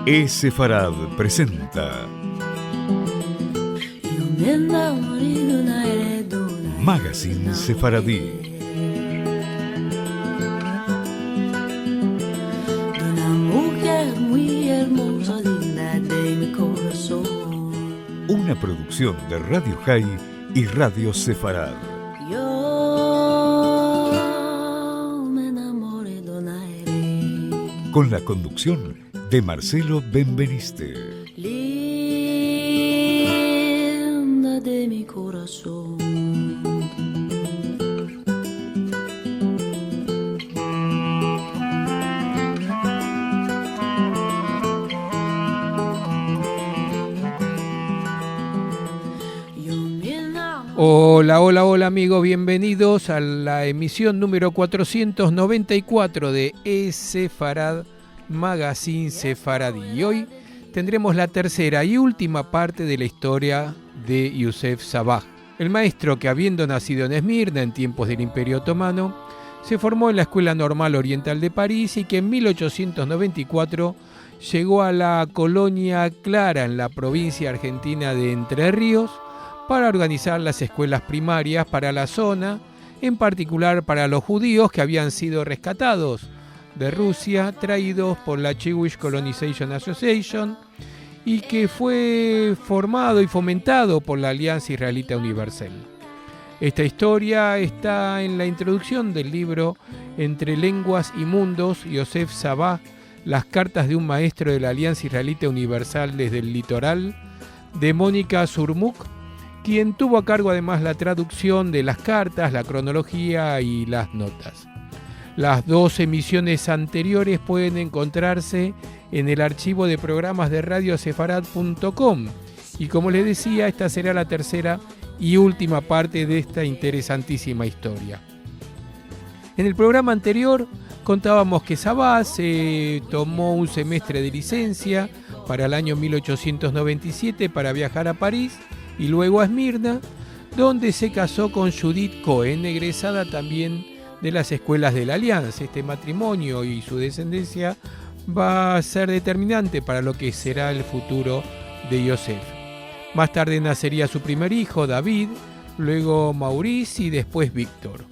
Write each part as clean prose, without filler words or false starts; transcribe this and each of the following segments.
Sefarad presenta Magazine Sefaradí. Una producción de Radio High y Radio Sefarad. Con la conducción de Marcelo Benveniste. Linda de mi corazón. Hola amigos, bienvenidos a la emisión número 494 de Sefarad Magazine Sefaradí. Y hoy tendremos la tercera y última parte de la historia de Yusef Sabah, el maestro que, habiendo nacido en Esmirna en tiempos del Imperio Otomano, se formó en la Escuela Normal Oriental de París y que en 1894 llegó a la Colonia Clara en la provincia argentina de Entre Ríos para organizar las escuelas primarias para la zona, en particular para los judíos que habían sido rescatados de Rusia, traídos por la Jewish Colonization Association, y que fue formado y fomentado por la Alianza Israelita Universal. Esta historia está en la introducción del libro Entre lenguas y mundos, Yosef Sabah, las cartas de un maestro de la Alianza Israelita Universal desde el litoral, de Mónica Surmuk, quien tuvo a cargo además la traducción de las cartas, la cronología y las notas. Las dos emisiones anteriores pueden encontrarse en el archivo de programas de radiosefarad.com y, como les decía, esta será la tercera y última parte de esta interesantísima historia. En el programa anterior contábamos que Sabah se tomó un semestre de licencia para el año 1897 para viajar a París y luego a Esmirna, donde se casó con Judith Cohen, egresada también de las escuelas de la Alianza. Este matrimonio y su descendencia va a ser determinante para lo que será el futuro de Yosef. Más tarde nacería su primer hijo, David, luego Maurice y después Víctor.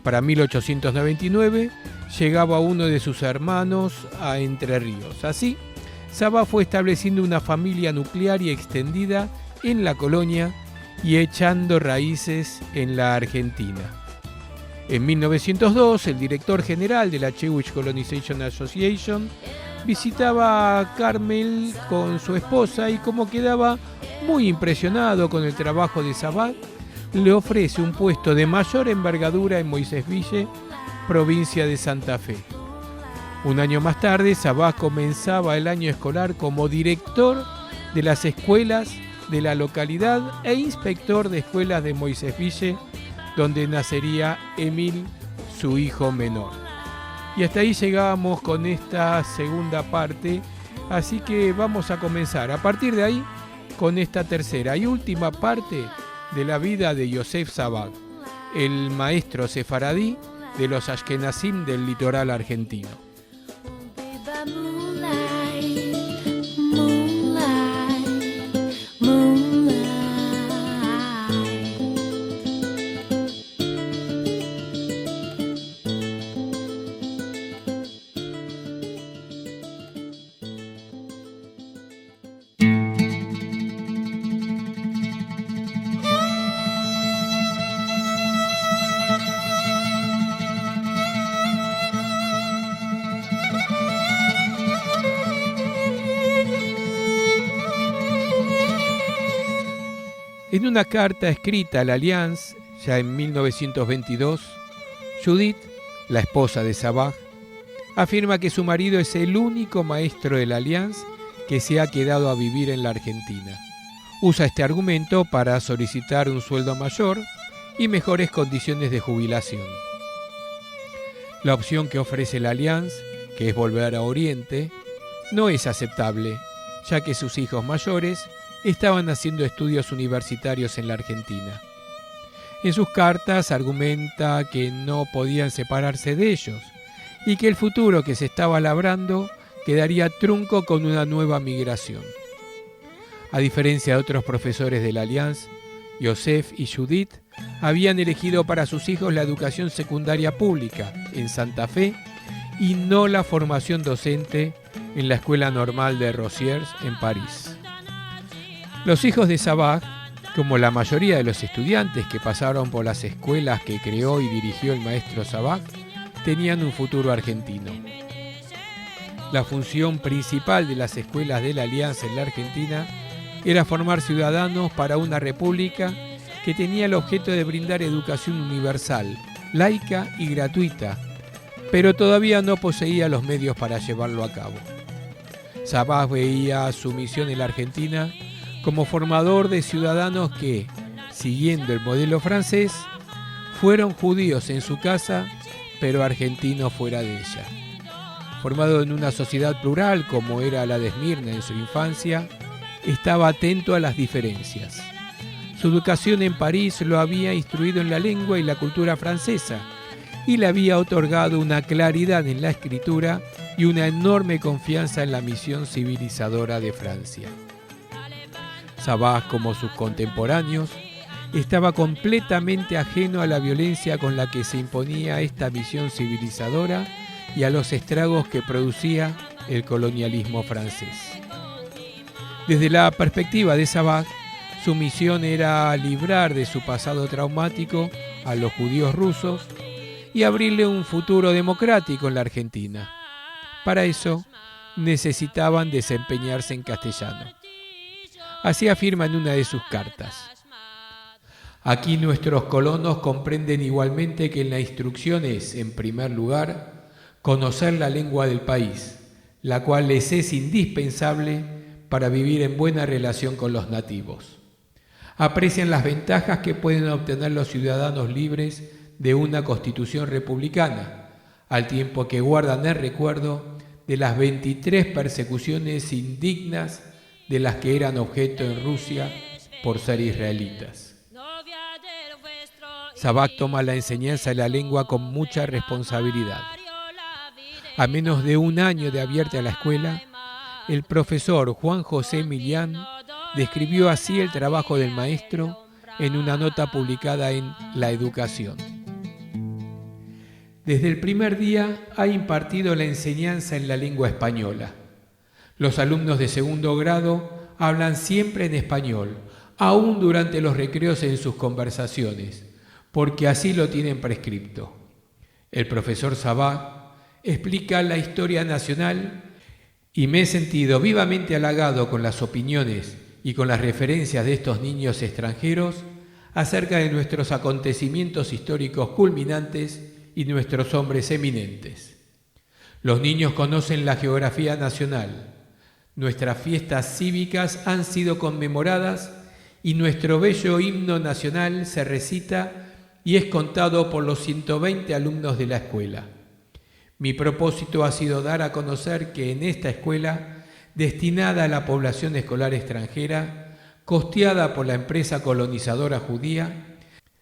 Para 1899 llegaba uno de sus hermanos a Entre Ríos. Así, Sabah fue estableciendo una familia nuclear y extendida en la colonia y echando raíces en la Argentina. En 1902, el director general de la Jewish Colonization Association visitaba a Carmel con su esposa y, como quedaba muy impresionado con el trabajo de Sabah, le ofrece un puesto de mayor envergadura en Moisés-Ville, provincia de Santa Fe. Un año más tarde, Sabah comenzaba el año escolar como director de las escuelas de la localidad e inspector de escuelas de Moisés-Ville, donde nacería Emil, su hijo menor. Y hasta ahí llegábamos con esta segunda parte, así que vamos a comenzar a partir de ahí con esta tercera y última parte de la vida de Yosef Sabah, el maestro sefaradí de los Ashkenazim del litoral argentino. En una carta escrita a la Allianz, ya en 1922, Judith, la esposa de Sabah, afirma que su marido es el único maestro de la Allianz que se ha quedado a vivir en la Argentina. Usa este argumento para solicitar un sueldo mayor y mejores condiciones de jubilación. La opción que ofrece la Allianz, que es volver a Oriente, no es aceptable, ya que sus hijos mayores estaban haciendo estudios universitarios en la Argentina. En sus cartas argumenta que no podían separarse de ellos y que el futuro que se estaba labrando quedaría trunco con una nueva migración. A diferencia de otros profesores de la Alliance, Joseph y Judith habían elegido para sus hijos la educación secundaria pública en Santa Fe y no la formación docente en la Escuela Normal de Rosiers en París. Los hijos de Savage, como la mayoría de los estudiantes que pasaron por las escuelas que creó y dirigió el maestro Savage, tenían un futuro argentino. La función principal de las escuelas de la Alianza en la Argentina era formar ciudadanos para una república que tenía el objeto de brindar educación universal, laica y gratuita, pero todavía no poseía los medios para llevarlo a cabo. Savage veía su misión en la Argentina como formador de ciudadanos que, siguiendo el modelo francés, fueron judíos en su casa, pero argentinos fuera de ella. Formado en una sociedad plural como era la de Esmirna en su infancia, estaba atento a las diferencias. Su educación en París lo había instruido en la lengua y la cultura francesa y le había otorgado una claridad en la escritura y una enorme confianza en la misión civilizadora de Francia. Savage, como sus contemporáneos, estaba completamente ajeno a la violencia con la que se imponía esta misión civilizadora y a los estragos que producía el colonialismo francés. Desde la perspectiva de Savage, su misión era librar de su pasado traumático a los judíos rusos y abrirle un futuro democrático en la Argentina. Para eso, necesitaban desempeñarse en castellano. Así afirma en una de sus cartas: aquí nuestros colonos comprenden igualmente que la instrucción es, en primer lugar, conocer la lengua del país, la cual les es indispensable para vivir en buena relación con los nativos. Aprecian las ventajas que pueden obtener los ciudadanos libres de una constitución republicana, al tiempo que guardan el recuerdo de las 23 persecuciones indignas de las que eran objeto en Rusia por ser israelitas. Savage toma la enseñanza de la lengua con mucha responsabilidad. A menos de un año de abierta la escuela, el profesor Juan José Millán describió así el trabajo del maestro en una nota publicada en La Educación. Desde el primer día ha impartido la enseñanza en la lengua española. Los alumnos de segundo grado hablan siempre en español, aún durante los recreos en sus conversaciones, porque así lo tienen prescripto. El profesor Savage explica la historia nacional y me he sentido vivamente halagado con las opiniones y con las referencias de estos niños extranjeros acerca de nuestros acontecimientos históricos culminantes y nuestros hombres eminentes. Los niños conocen la geografía nacional, nuestras fiestas cívicas han sido conmemoradas y nuestro bello himno nacional se recita y es contado por los 120 alumnos de la escuela. Mi propósito ha sido dar a conocer que en esta escuela, destinada a la población escolar extranjera, costeada por la empresa colonizadora judía,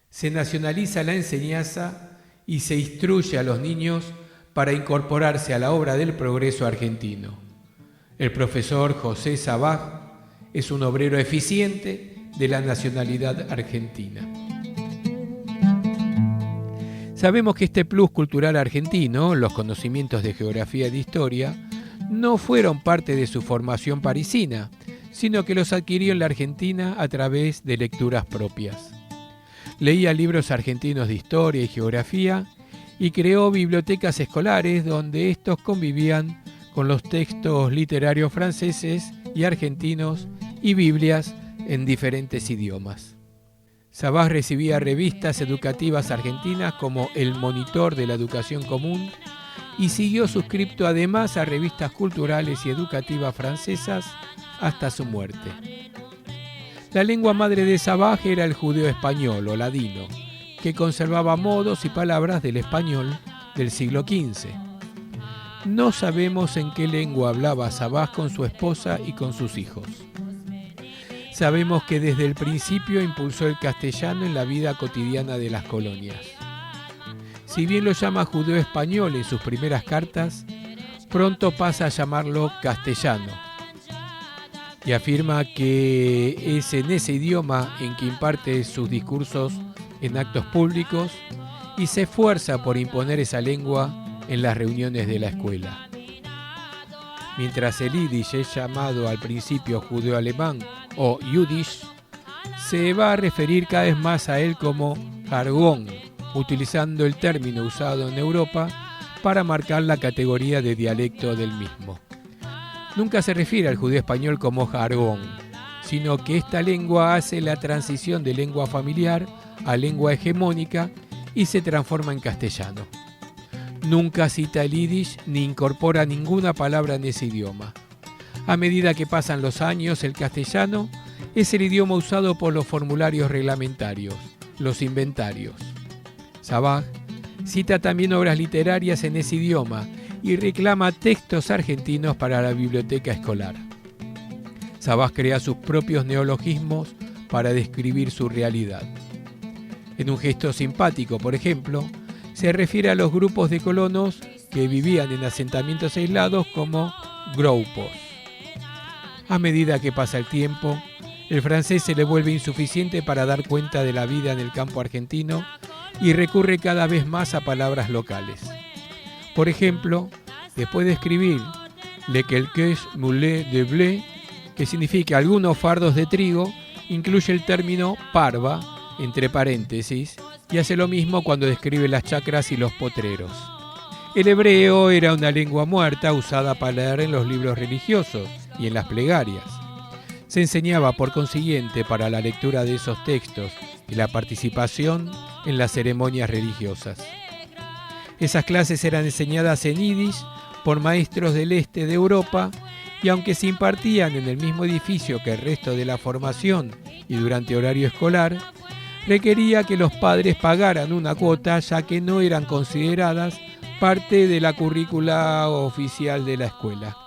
se nacionaliza la enseñanza y se instruye a los niños para incorporarse a la obra del progreso argentino. El profesor José Savage es un obrero eficiente de la nacionalidad argentina. Sabemos que este plus cultural argentino, los conocimientos de geografía y de historia, no fueron parte de su formación parisina, sino que los adquirió en la Argentina a través de lecturas propias. Leía libros argentinos de historia y geografía y creó bibliotecas escolares donde estos convivían con los textos literarios franceses y argentinos y Biblias en diferentes idiomas. Savage recibía revistas educativas argentinas como El Monitor de la Educación Común y siguió suscripto además a revistas culturales y educativas francesas hasta su muerte. La lengua madre de Savage era el judeo español o ladino, que conservaba modos y palabras del español del siglo XV. No sabemos en qué lengua hablaba Savage con su esposa y con sus hijos. Sabemos que desde el principio impulsó el castellano en la vida cotidiana de las colonias. Si bien lo llama judeo español en sus primeras cartas, pronto pasa a llamarlo castellano y afirma que es en ese idioma en que imparte sus discursos en actos públicos y se esfuerza por imponer esa lengua en las reuniones de la escuela. Mientras el yiddish es llamado al principio judeo-alemán o Yiddish, se va a referir cada vez más a él como jargón, utilizando el término usado en Europa para marcar la categoría de dialecto del mismo. Nunca se refiere al judío español como jargón, sino que esta lengua hace la transición de lengua familiar a lengua hegemónica y se transforma en castellano. Nunca cita el yiddish ni incorpora ninguna palabra en ese idioma. A medida que pasan los años, el castellano es el idioma usado por los formularios reglamentarios, los inventarios. Sabaj cita también obras literarias en ese idioma y reclama textos argentinos para la biblioteca escolar. Sabaj crea sus propios neologismos para describir su realidad. En un gesto simpático, por ejemplo, se refiere a los grupos de colonos que vivían en asentamientos aislados como grupos. A medida que pasa el tiempo, el francés se le vuelve insuficiente para dar cuenta de la vida en el campo argentino y recurre cada vez más a palabras locales. Por ejemplo, después de escribir le quelques moulets de blé, que significa algunos fardos de trigo, incluye el término parva, entre paréntesis, y hace lo mismo cuando describe las chacras y los potreros. El hebreo era una lengua muerta usada para leer en los libros religiosos y en las plegarias. Se enseñaba, por consiguiente, para la lectura de esos textos y la participación en las ceremonias religiosas. Esas clases eran enseñadas en yiddish por maestros del este de Europa y aunque se impartían en el mismo edificio que el resto de la formación y durante horario escolar, requería que los padres pagaran una cuota ya que no eran consideradas parte de la currícula oficial de la escuela.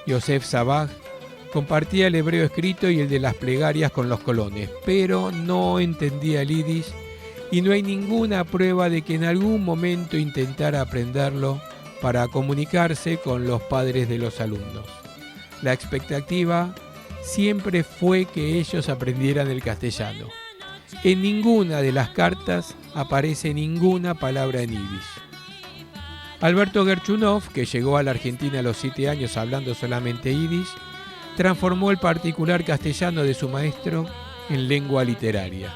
Yosef Sabaj compartía el hebreo escrito y el de las plegarias con los colones, pero no entendía el yiddish y no hay ninguna prueba de que en algún momento intentara aprenderlo para comunicarse con los padres de los alumnos. La expectativa siempre fue que ellos aprendieran el castellano. En ninguna de las cartas aparece ninguna palabra en yiddish. Alberto Gerchunov, que llegó a la Argentina a los 7 años hablando solamente yiddish, transformó el particular castellano de su maestro en lengua literaria.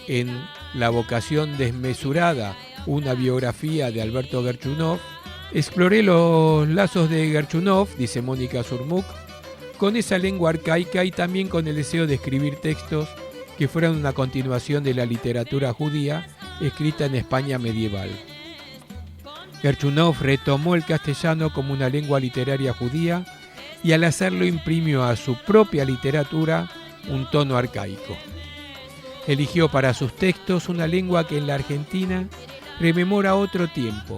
En La vocación desmesurada, una biografía de Alberto Gerchunov, exploré los lazos de Gerchunov, dice Mónica Surmuk, con esa lengua arcaica y también con el deseo de escribir textos que fueran una continuación de la literatura judía escrita en España medieval. Gerchunov retomó el castellano como una lengua literaria judía y al hacerlo imprimió a su propia literatura un tono arcaico. Eligió para sus textos una lengua que en la Argentina rememora otro tiempo,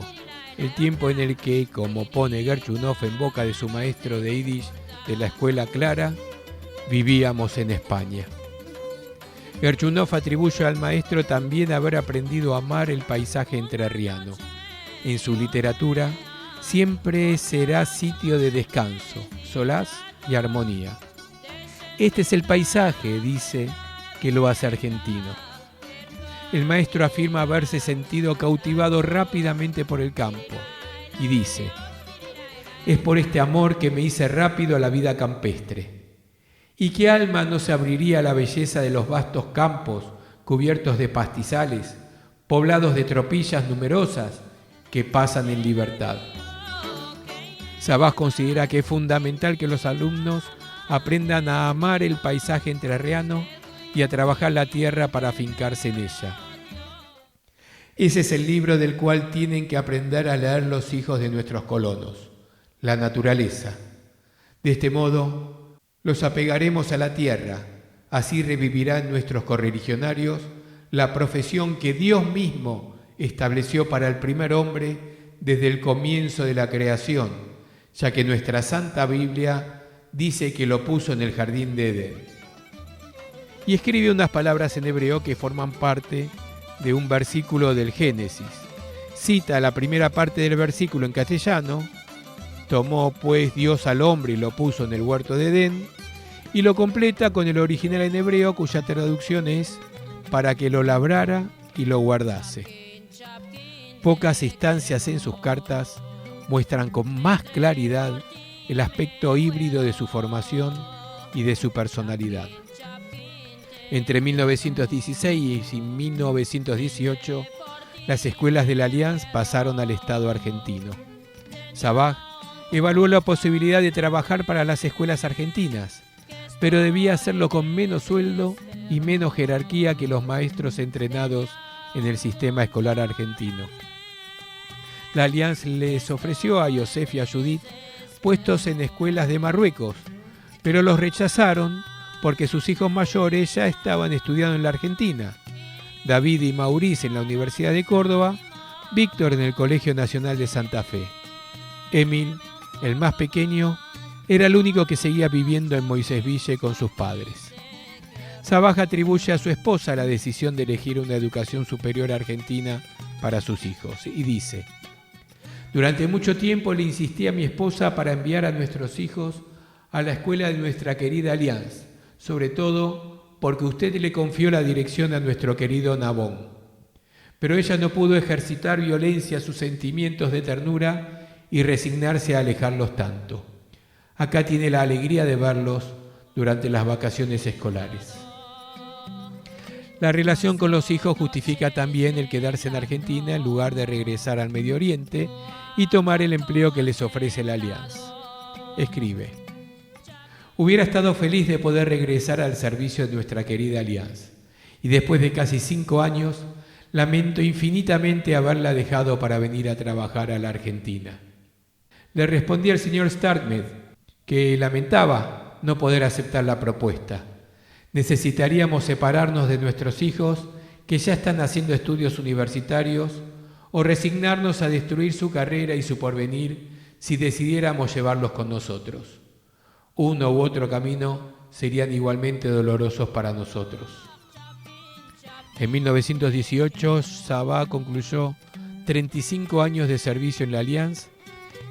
el tiempo en el que, como pone Gerchunov en boca de su maestro de yiddish de la Escuela Clara, vivíamos en España. Gerchunov atribuye al maestro también haber aprendido a amar el paisaje entrerriano. En su literatura siempre será sitio de descanso, solaz y armonía. Este es el paisaje, dice, que lo hace argentino. El maestro afirma haberse sentido cautivado rápidamente por el campo y dice: es por este amor que me hice rápido a la vida campestre. ¿Y qué alma no se abriría a la belleza de los vastos campos cubiertos de pastizales, poblados de tropillas numerosas que pasan en libertad? Sabaj considera que es fundamental que los alumnos aprendan a amar el paisaje entrerriano y a trabajar la tierra para afincarse en ella. Ese es el libro del cual tienen que aprender a leer los hijos de nuestros colonos, la naturaleza. De este modo, los apegaremos a la tierra, así revivirán nuestros correligionarios la profesión que Dios mismo estableció para el primer hombre desde el comienzo de la creación, ya que nuestra Santa Biblia dice que lo puso en el jardín de Edén. Y escribe unas palabras en hebreo que forman parte de un versículo del Génesis. cita la primera parte del versículo en castellano: tomó pues Dios al hombre y lo puso en el huerto de Edén, y lo completa con el original en hebreo, cuya traducción es: para que lo labrara y lo guardase. Pocas instancias en sus cartas muestran con más claridad el aspecto híbrido de su formación y de su personalidad. Entre 1916 y 1918, las escuelas de la Allianz pasaron al Estado argentino. Sabaj evaluó la posibilidad de trabajar para las escuelas argentinas, pero debía hacerlo con menos sueldo y menos jerarquía que los maestros entrenados en el sistema escolar argentino. La Allianz les ofreció a Joseph y a Judith puestos en escuelas de Marruecos, pero los rechazaron porque sus hijos mayores ya estaban estudiando en la Argentina: David y Maurice en la Universidad de Córdoba, Víctor en el Colegio Nacional de Santa Fe. Emil, el más pequeño, era el único que seguía viviendo en Moisésville con sus padres. Sabaj atribuye a su esposa la decisión de elegir una educación superior argentina para sus hijos y dice: durante mucho tiempo le insistí a mi esposa para enviar a nuestros hijos a la escuela de nuestra querida Allianz, sobre todo porque usted le confió la dirección a nuestro querido Nabón. Pero ella no pudo ejercitar violencia a sus sentimientos de ternura y resignarse a alejarlos tanto. Acá tiene la alegría de verlos durante las vacaciones escolares. La relación con los hijos justifica también el quedarse en Argentina en lugar de regresar al Medio Oriente y tomar el empleo que les ofrece la Allianz. Escribe: hubiera estado feliz de poder regresar al servicio de nuestra querida Allianz, y después de casi 5 años, lamento infinitamente haberla dejado para venir a trabajar a la Argentina. Le respondí al señor Starkmed que lamentaba no poder aceptar la propuesta. Necesitaríamos separarnos de nuestros hijos que ya están haciendo estudios universitarios, o resignarnos a destruir su carrera y su porvenir si decidiéramos llevarlos con nosotros. Uno u otro camino serían igualmente dolorosos para nosotros. En 1918, Sabaj concluyó 35 años de servicio en la Allianz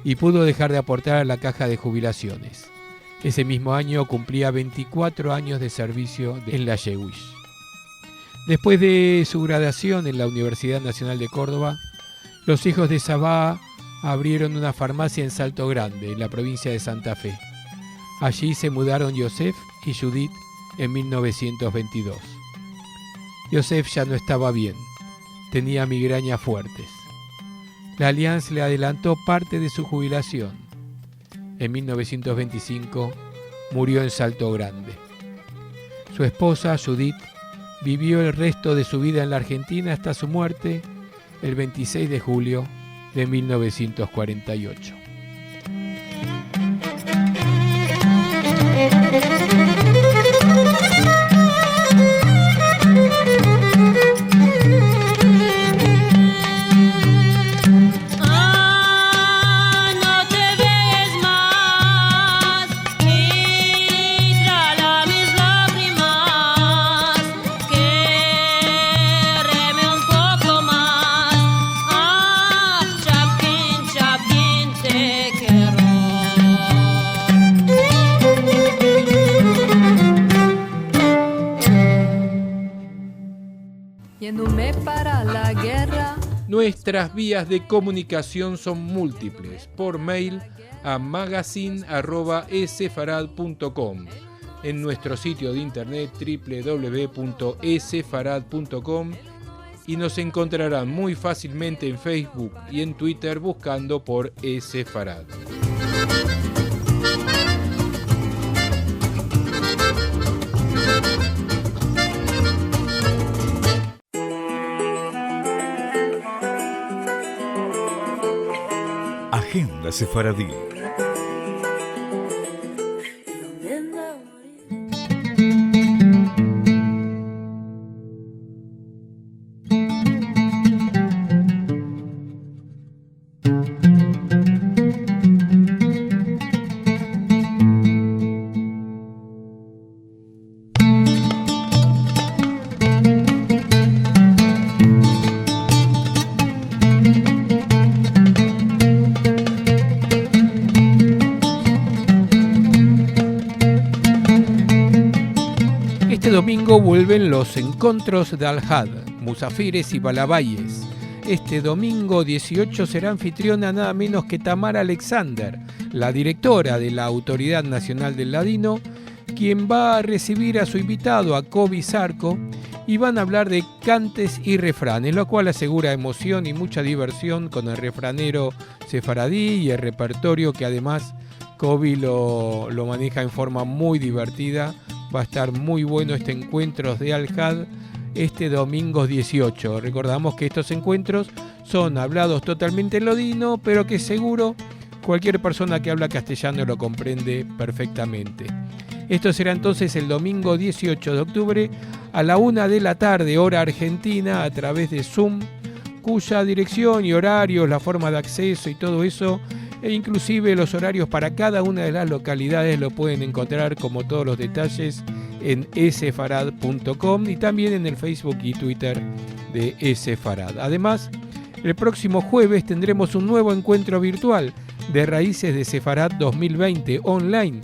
y pudo dejar de aportar a la caja de jubilaciones. Ese mismo año cumplía 24 años de servicio en la Jewish. Después de su graduación en la Universidad Nacional de Córdoba, los hijos de Sabaj abrieron una farmacia en Salto Grande, en la provincia de Santa Fe. Allí se mudaron Joseph y Judith en 1922. Joseph ya no estaba bien, tenía migrañas fuertes. La Allianz le adelantó parte de su jubilación. En 1925 murió en Salto Grande. Su esposa, Judith, vivió el resto de su vida en la Argentina hasta su muerte el 26 de julio de 1948. Nuestras vías de comunicación son múltiples. Por mail a magazine@esfarad.com, en nuestro sitio de internet www.esfarad.com, y nos encontrarán muy fácilmente en Facebook y en Twitter buscando por Esfarad. Agenda Sefaradí. domingo vuelven los encontros de Al-Had, Musafires y Balabayes. Este domingo 18 será anfitriona nada menos que Tamara Alexander, la directora de la Autoridad Nacional del Ladino, quien va a recibir a su invitado, a Kobi Zarco, y van a hablar de cantes y refranes, lo cual asegura emoción y mucha diversión con el refranero sefaradí y el repertorio que además Kobi lo maneja en forma muy divertida. Va a estar muy bueno este Encuentros de Al-Had este domingo 18. Recordamos que estos encuentros son hablados totalmente en ladino, pero que seguro cualquier persona que habla castellano lo comprende perfectamente. Esto será entonces el domingo 18 de octubre a la 1 de la tarde, hora argentina, a través de Zoom, cuya dirección y horarios, la forma de acceso y todo eso, e inclusive los horarios para cada una de las localidades lo pueden encontrar, como todos los detalles, en esefarad.com y también en el Facebook y Twitter de Esefarad. Además, el próximo jueves tendremos un nuevo encuentro virtual de Raíces de Sefarad 2020 online.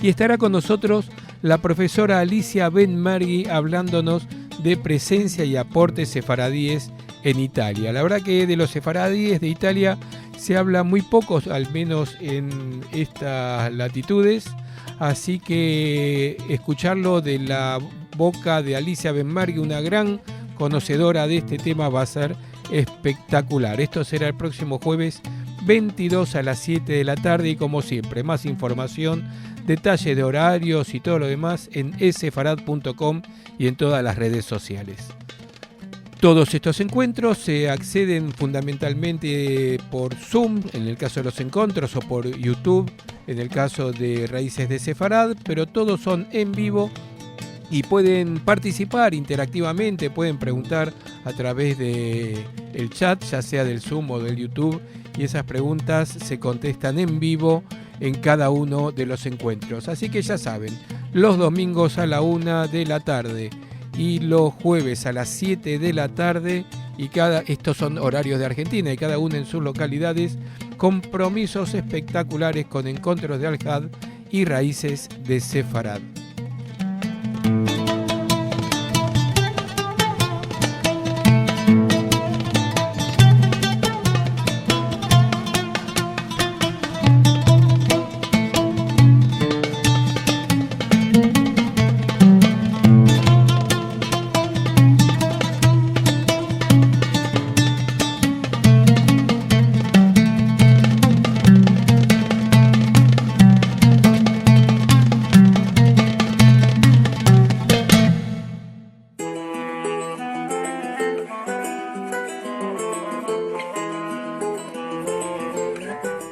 Y estará con nosotros la profesora Alicia Ben-Mergui hablándonos de presencia y aportes sefaradíes en Italia. La verdad que de los sefaradíes de Italia se habla muy poco, al menos en estas latitudes, así que escucharlo de la boca de Alicia Ben-Mergui, una gran conocedora de este tema, va a ser espectacular. Esto será el próximo jueves 22 a las 7 de la tarde y como siempre, más información, detalles de horarios y todo lo demás en esefarad.com y en todas las redes sociales. Todos estos encuentros se acceden fundamentalmente por Zoom, en el caso de los encuentros, o por YouTube, en el caso de Raíces de Sefarad, pero todos son en vivo y pueden participar interactivamente, pueden preguntar a través del chat, ya sea del Zoom o del YouTube, y esas preguntas se contestan en vivo en cada uno de los encuentros. Así que ya saben, los domingos a la 1 de la tarde y los jueves a las 7 de la tarde, y estos son horarios de Argentina y cada uno en sus localidades, compromisos espectaculares con encuentros de Al-Had y Raíces de Sefarad.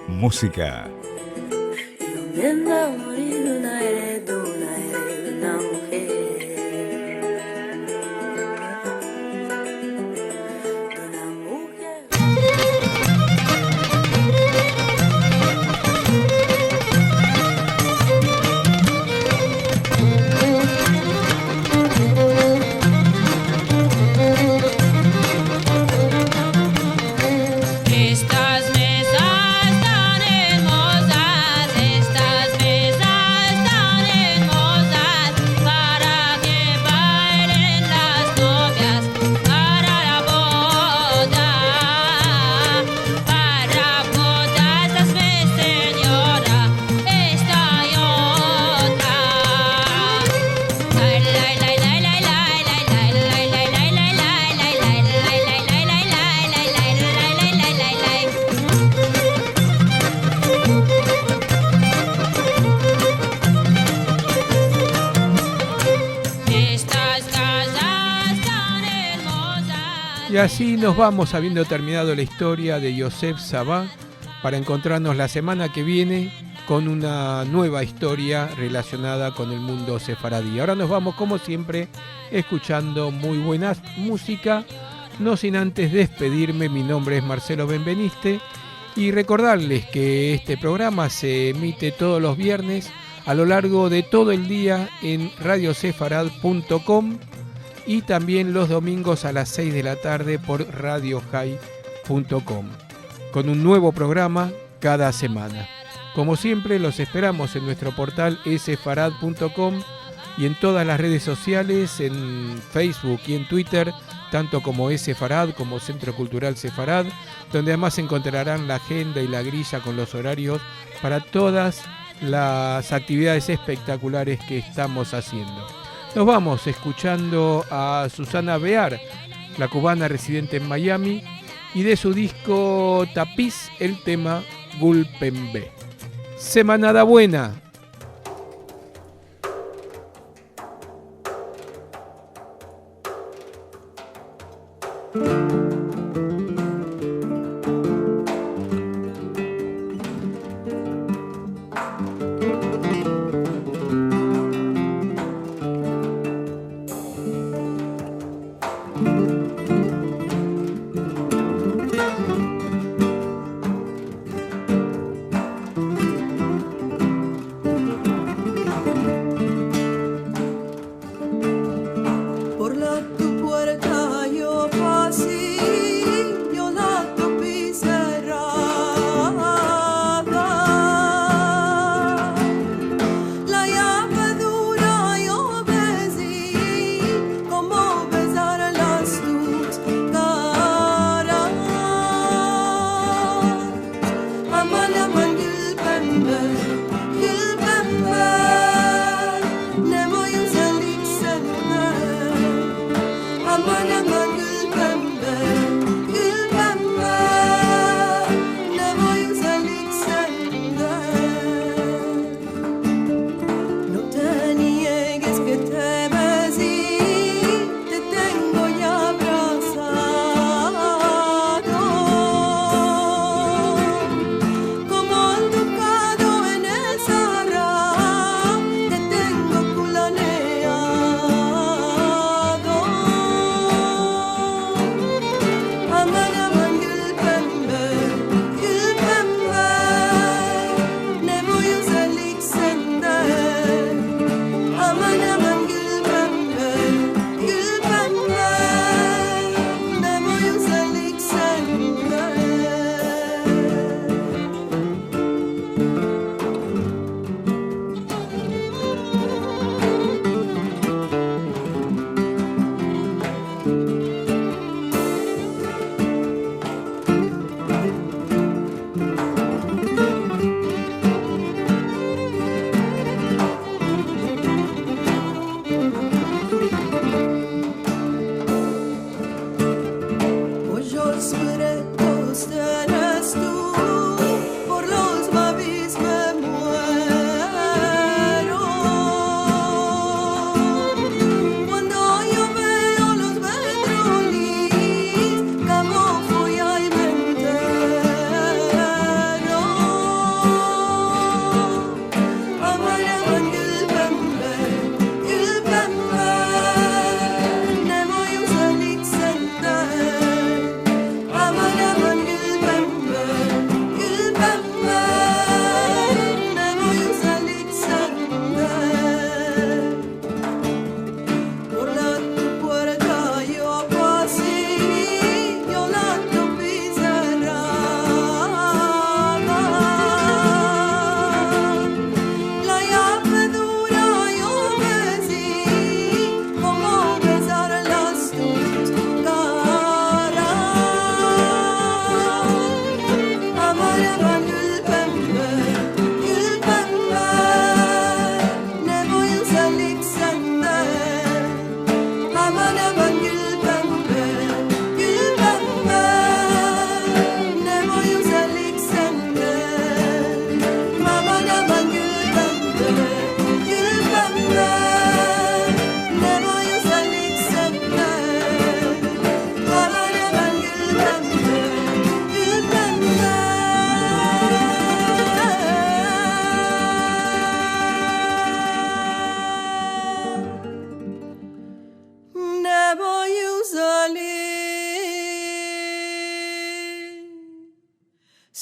Música. Viendo a morir una heredura de una mujer. De una mujer. Estas mesas tan hermosas, estas mesas tan hermosas, para que bailen las novias, para la boda estas ve señora, esta y otra. Estas casas tan hermosas. Y así nos vamos, habiendo terminado la historia de Yosef Sabah, para encontrarnos la semana que viene con una nueva historia relacionada con el mundo sefaradí. Ahora nos vamos, como siempre, escuchando muy buena música, no sin antes despedirme. Mi nombre es Marcelo Benveniste y recordarles que este programa se emite todos los viernes a lo largo de todo el día en radiosefarad.com y también los domingos a las 6 de la tarde por radiohigh.com, con un nuevo programa cada semana. Como siempre, los esperamos en nuestro portal esefarad.com, y en todas las redes sociales, en Facebook y en Twitter, tanto como Sefarad como Centro Cultural Sefarad, donde además encontrarán la agenda y la grilla con los horarios para todas las actividades espectaculares que estamos haciendo. Nos vamos escuchando a Susana Bear, la cubana residente en Miami, y de su disco Tapiz el tema Gulpenbe. Semanada buena.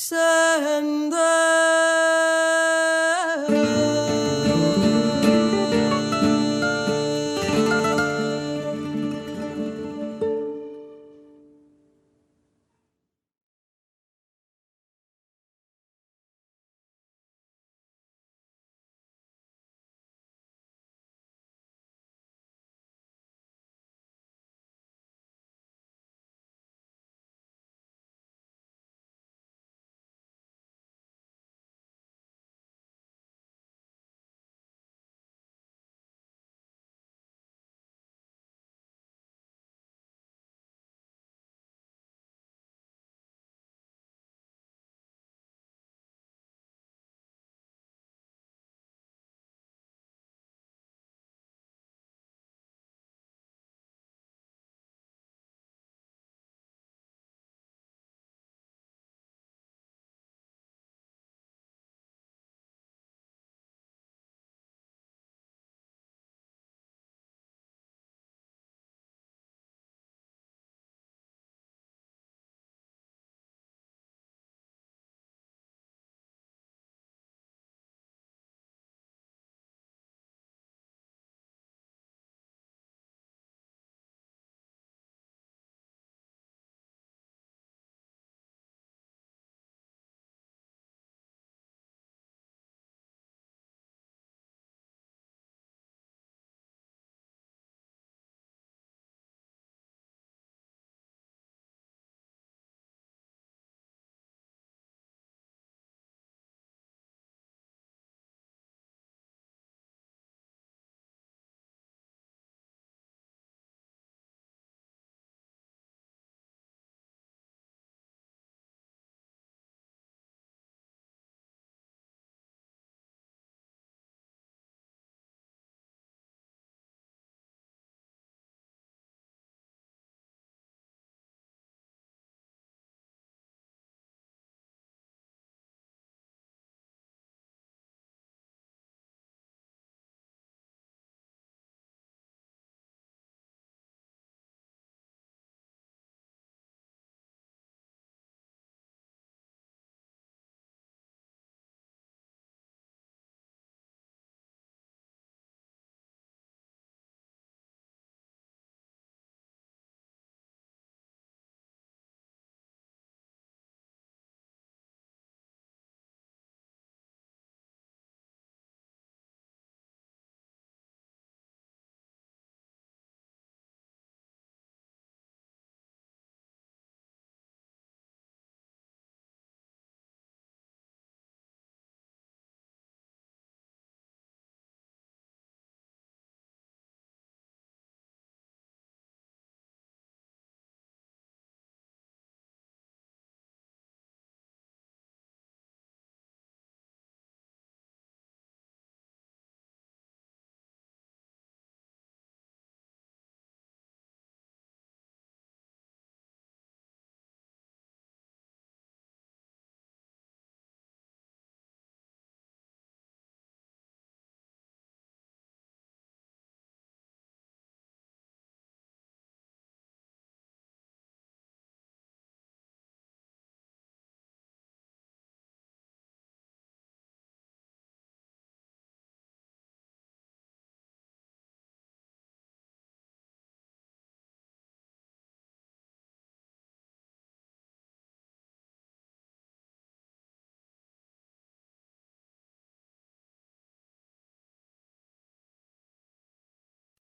Sen